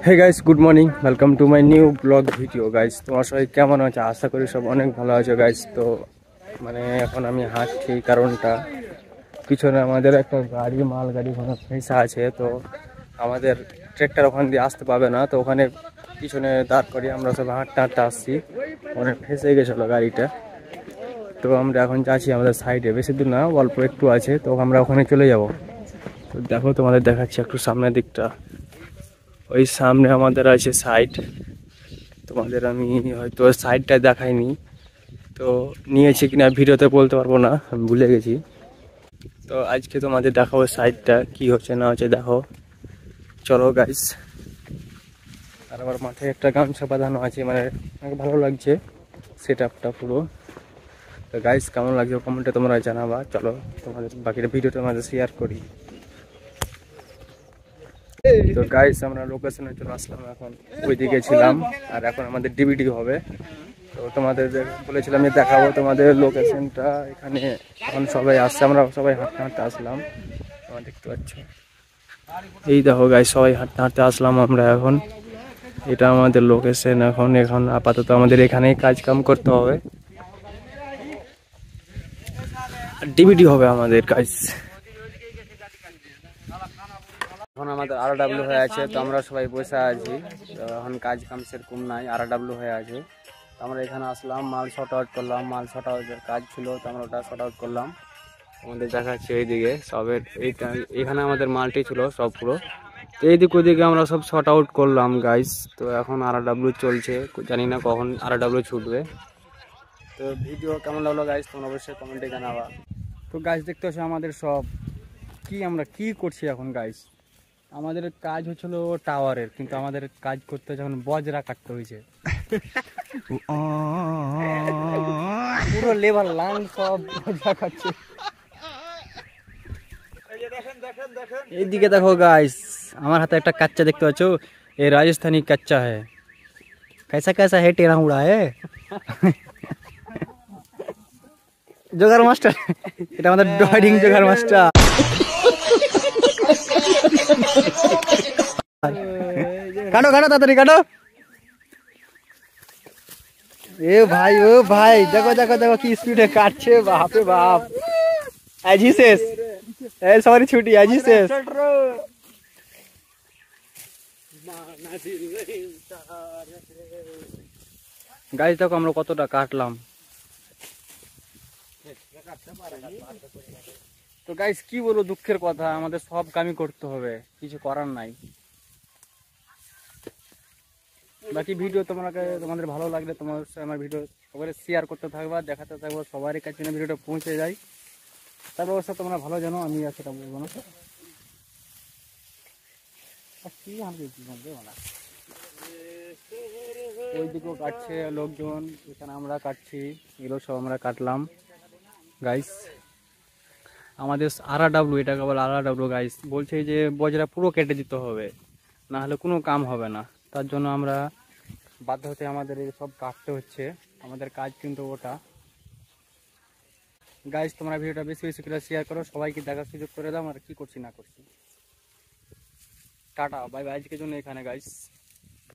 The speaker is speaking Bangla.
Hey guys, good morning, welcome to my new blog video. Guys, তোমার সবাই কেমন আছে? আশা করি সব অনেক ভালো আছে গাইস। তো এখন আমি হাঁটছি, কারণটা পিছনে আমাদের একটা গাড়ি, মাল গাড়ি ওখানে ফেঁসা আছে। তো আমাদের ট্রেক্টর ওখান দিয়ে আসতে পাবে না, তো ওখানে পিছনে দাঁড় করিয়ে আমরা সব হাঁটতে হাঁটতে আসছি। অনেক ফেঁসে গেছিলো গাড়িটা। তো আমরা এখন যাচ্ছি আমাদের সাইডে, বেশি দূর না, অল্প একটু আছে, তো আমরা ওখানে চলে যাব। তো দেখো, তোমাদের দেখাচ্ছি একটু সামনের দিকটা। ওই সামনে আমাদের আছে সাইড, তোমাদের আমি হয়তো সাইডটা দেখাইনি, তো নিয়েছি কিনা ভিডিওতে বলতে পারবো না, আমি ভুলে গেছি। তো আজকে তোমাদের দেখাবো সাইডটা কি হচ্ছে না হচ্ছে, দেখো চলো গাইস। আর আমার মাথায় একটা গামছা বাঁধানো আছে, অনেক ভালো লাগছে সেট আপটা পুরো। তো গাইস, কেমন লাগছে কমেন্টে তোমরা জানাবা। চলো তোমাদের বাকিটা ভিডিওটা আমাদের শেয়ার করি। তো গাইস, আমরা লোকেশনে চলে আসলাম, এখন ওইদিকে ছিলাম, আর এখন আমাদের ডিভিডি হবে। তো তোমাদের বলেছিলাম যে দেখাবো তোমাদের লোকেশনটা। এখানে এখন সবাই আসছে, আমরা সবাই হাঁটতে হাঁটতে আসলাম, তোমরা দেখতে পাচ্ছ। এই দেখো গাইস, সবাই হাঁটতে হাঁটতে আসলাম আমরা এখন। এটা আমাদের লোকেশন। এখন আপাতত আমাদের এখানেই কাজ কাম করতে হবে, ডিভিডি হবে আমাদের কাজ। এখন আমাদের RW হয়ে আছে, তো আমরা সবাই বসে আছি। তো এখন কাজ কাম সেরকম নাই, RW হয়ে আছে। তো আমরা এখানে আসলাম, মাল শর্ট আউট করলাম, মাল শর্ট আউটের কাজ ছিল, তো আমরা ওটা শর্ট আউট করলাম। আমাদের দেখাচ্ছে এইদিকে সবের, এখানে আমাদের মালটি ছিল সব পুরো। তো এইদিক ওইদিকে আমরা সব শর্ট আউট করলাম গাইস। তো এখন RW চলছে, জানি না কখন RW ছুটবে। তো ভিডিও কেমন লাগলো গাইস, তোমরা অবশ্যই কমেন্টে জানাবা। তো গাইস, দেখতে হচ্ছে আমাদের সব আমরা কি করছি এখন গাইস। আমাদের কাজ হচ্ছিল টাওয়ারের, কিন্তু আমাদের কাজ করতে যখন বজরা কাটতে হয়েছে, পুরো লেবার লাইন সব বজরা কাটছে। এইদিকে দেখো গাইস, আমার হাতে একটা কাচ্চা দেখতে পাচ্ছ, এই রাজস্থানী কাচ্চা है। कैसा कैसा है टेढ़ा उड़ा है। জোগার মাস্টার, এটা আমাদের ড্রাইভিং জোগার মাস্টার। কাটো কাটো তাড়াতাড়ি কাটো। এ ভাই, ও ভাই, দেখো দেখো দেখো কি স্পিডে কাটছে, বাপরে বাপ। আজি শেষ, সরি ছুটি, আজি শেষ। গাইস দেখো আমরা কতটা কাটলাম। তো গাইস কি বলবো, দুঃখের কথা, আমাদের সব কামই করতে হবে, কিছু করার নাই। বাকি ভিডিও তোমাদের ভালো লাগলে তোমার আমার ভিডিও সবাই শেয়ার করতে থাকবা, দেখাতে থাকবো, সবারই কাছে ভিডিওটা পৌঁছে যায়। তার ব্যবস্থা তোমরা ভালো জানো, আমি সেটা বলবো না। ওইদিকেও কাটছে লোকজন, এখানে আমরা কাটছি, এগুলো সব আমরা কাটলাম গাইস। আমাদের RW, এটা কেবল RW গাইস, বলছে যে বজরা পুরো কেটে দিতে হবে, না হলে কোনো কাম হবে না। তার জন্য আমরা বাধ্য হতে আমাদের এই সব কাটতে হচ্ছে, আমাদের কাজ কিন্তু ওটা। গাইস, তোমরা ভিডিওটা বেশি বেশি করে শেয়ার করো, সবাইকে দেখার সুযোগ করে দাও আর কি করছি না করছি। টাটা, বাই বাই, আজকের জন্য এখানে গাইস।